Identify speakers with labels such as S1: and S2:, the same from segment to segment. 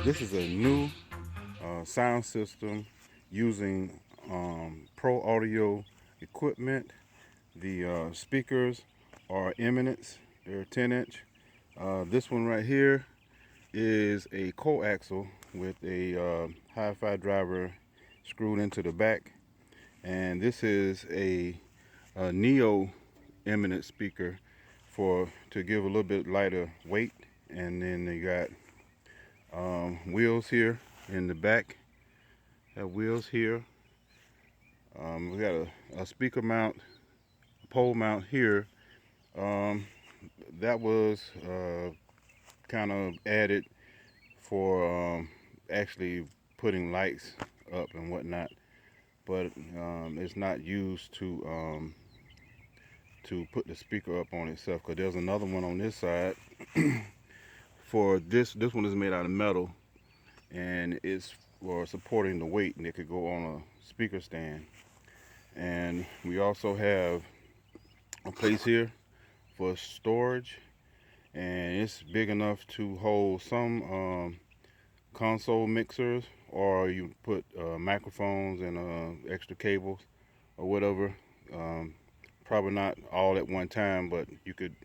S1: This is a new sound system using pro audio equipment. The speakers are eminence, they're 10-inch. This one right here is a coaxial with a hi-fi driver screwed into the back, and this is a neo eminence speaker for to give a little bit lighter weight. And then they got wheels here in the back. Have wheels here. We got a speaker mount, pole mount here. Um, that was kind of added for actually putting lights up and whatnot, but it's not used to put the speaker up on itself, because there's another one on this side. For this one is made out of metal, and it's for supporting the weight, and it could go on a speaker stand. And we also have a place here for storage, and it's big enough to hold some console mixers, or you put microphones and extra cables or whatever. Probably not all at one time, but you could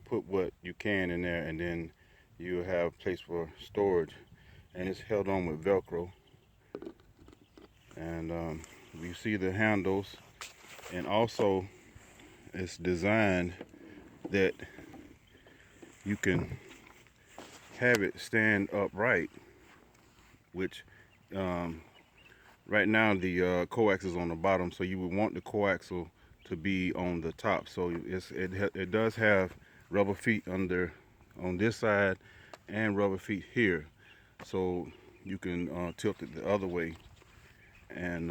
S1: put what you can in there, and then you have a place for storage. And it's held on with Velcro. And you see the handles, and also it's designed that you can have it stand upright, which right now the coaxial is on the bottom, so you would want the coaxial to be on the top. So it does have rubber feet under on this side and rubber feet here, so you can tilt it the other way, and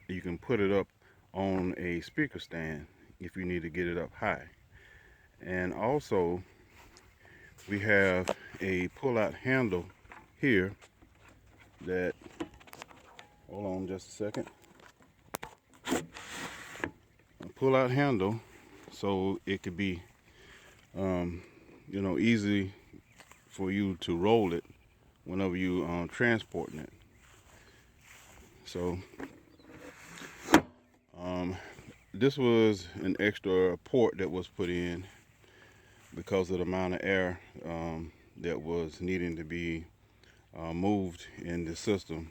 S1: you can put it up on a speaker stand if you need to get it up high. And also we have a pull-out handle here that, hold on just a second, a pull-out handle, so it could be easy for you to roll it whenever you transporting it. So this was an extra port that was put in because of the amount of air that was needing to be moved in the system.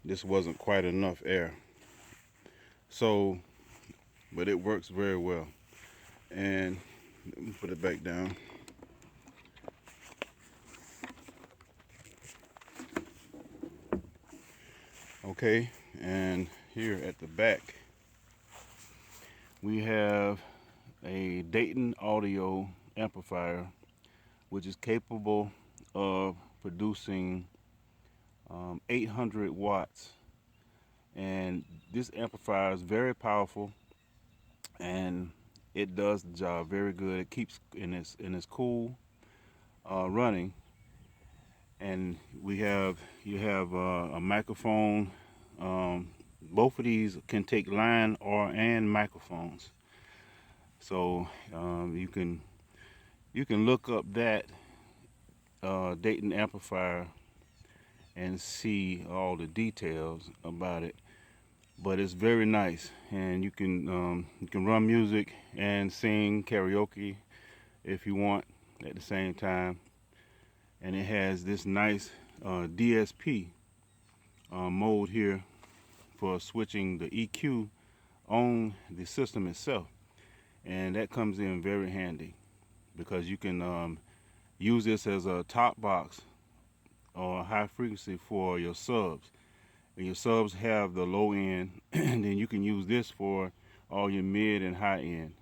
S1: This wasn't quite enough air, so but it works very well. And let me put it back down. Okay, and here at the back we have a Dayton audio amplifier, which is capable of producing 800 watts. And this amplifier is very powerful, and it does the job very good. It keeps in its cool running. And you have a microphone. Both of these can take line and microphones. So you can look up that Dayton amplifier and see all the details about it. But it's very nice, and you can run music and sing karaoke if you want at the same time. And it has this nice DSP mode here for switching the EQ on the system itself, and that comes in very handy because you can use this as a top box or high frequency for your subs. And your subs have the low end, and then you can use this for all your mid and high end.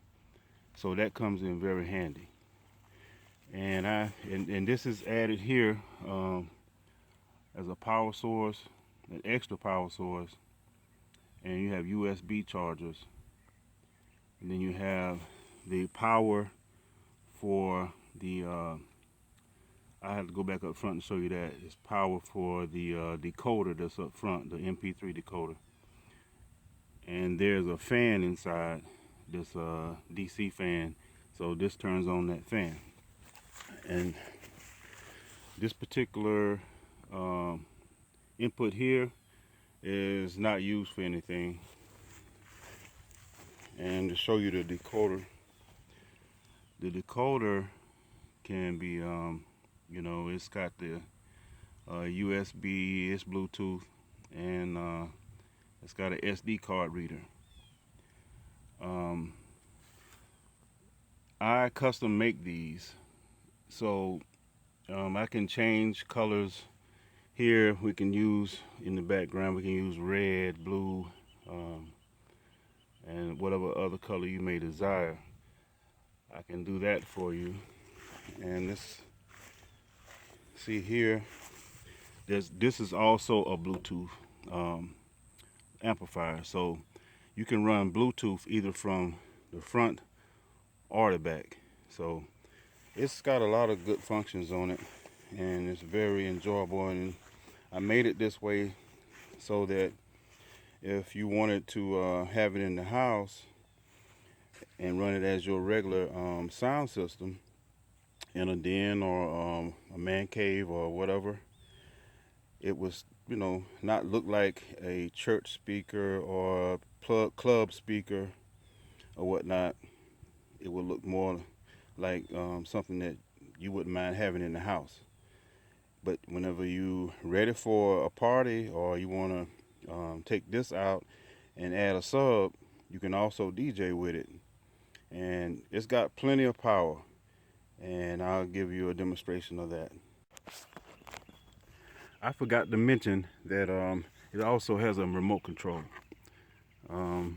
S1: So that comes in very handy. And this is added here as a power source, an extra power source, and you have USB chargers, and then you have the power for the I have to go back up front and show you that. It's power for the decoder that's up front, the MP3 decoder. And there's a fan inside, this DC fan, so this turns on that fan. And this particular input here is not used for anything. And to show you the decoder can be, it's got the USB, it's Bluetooth, and it's got an SD card reader. I custom make these, so I can change colors. Here we can use, in the background, we can use red, blue, and whatever other color you may desire. I can do that for you. And see here, this is also a Bluetooth amplifier, so you can run Bluetooth either from the front or the back. So it's got a lot of good functions on it, and it's very enjoyable. And I made it this way so that if you wanted to have it in the house and run it as your regular sound system in a den or a man cave or whatever, it was, not look like a church speaker or club speaker or whatnot. It would look more like something that you wouldn't mind having in the house. But whenever you ready for a party or you want to take this out and add a sub, you can also DJ with it. And it's got plenty of power. And I'll give you a demonstration of that. I forgot to mention that it also has a remote control. The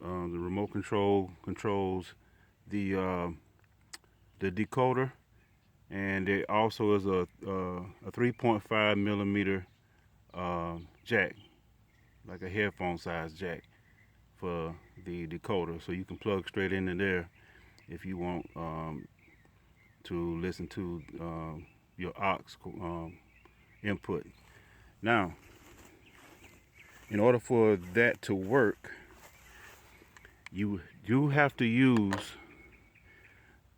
S1: remote control controls the decoder, and it also is a 3.5 millimeter jack, like a headphone size jack for the decoder, so you can plug straight into there if you want to listen to your aux input. Now, in order for that to work, you do have to use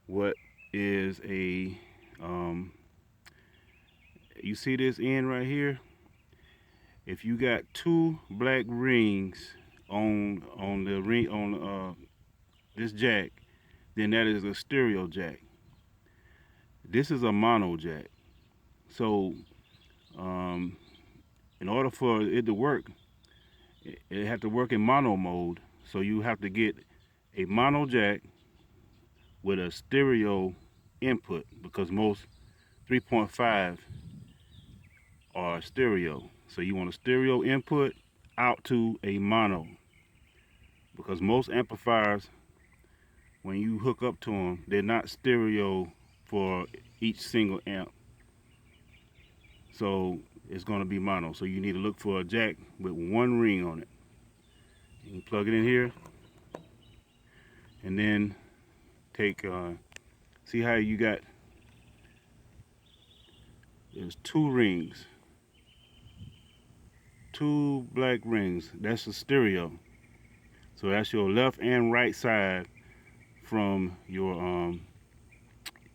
S1: what is a you see this end right here? If you got two black rings on the ring on this jack, then that is a stereo jack. This is a mono jack. So in order for it to work, it has to work in mono mode. So you have to get a mono jack with a stereo input, because most 3.5 are stereo. So you want a stereo input out to a mono, because most amplifiers, when you hook up to them, they're not stereo for each single amp. So it's going to be mono. So you need to look for a jack with one ring on it. You can plug it in here, and then take, see how you got, there's two rings, two black rings. That's a stereo. So that's your left and right side from your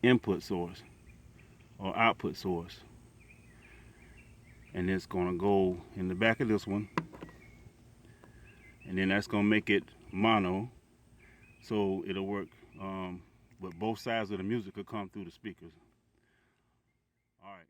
S1: input source or output source. And it's gonna go in the back of this one, and then that's gonna make it mono, so it'll work with both sides of the music will come through the speakers. All right.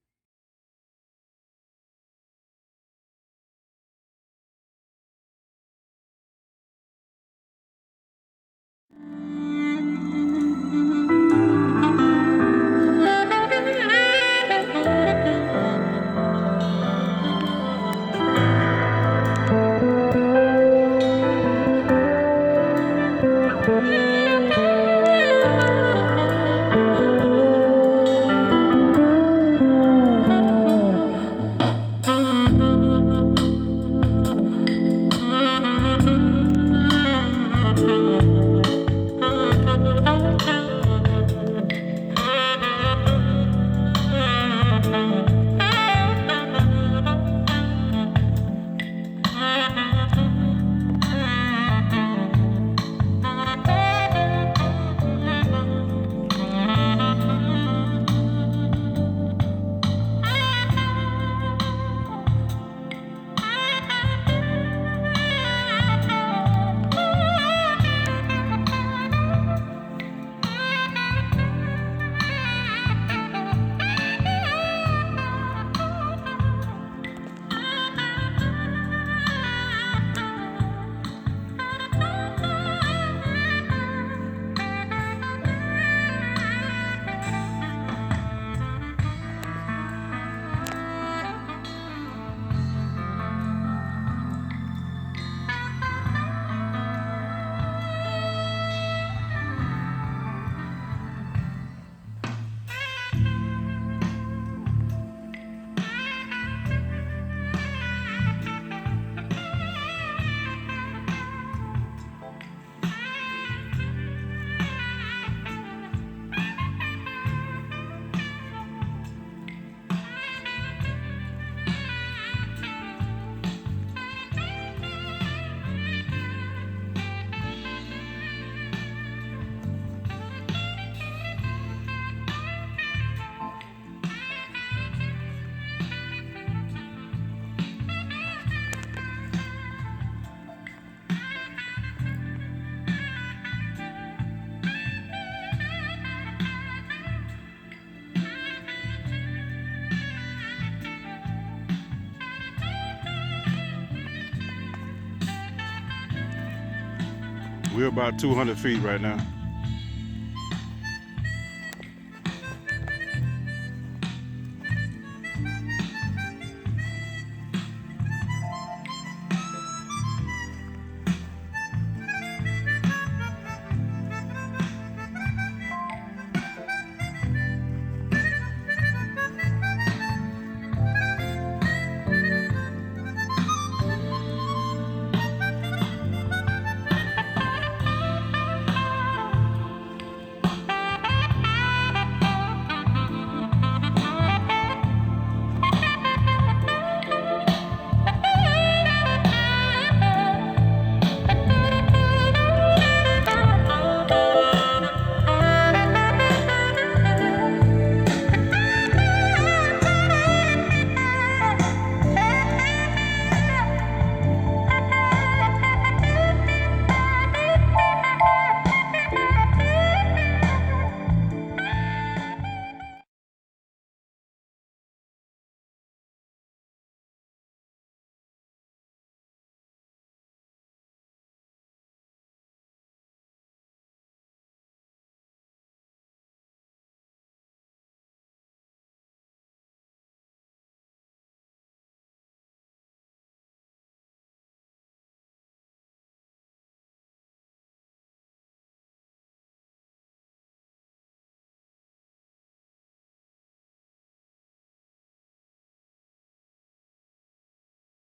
S1: We're about 200 feet right now.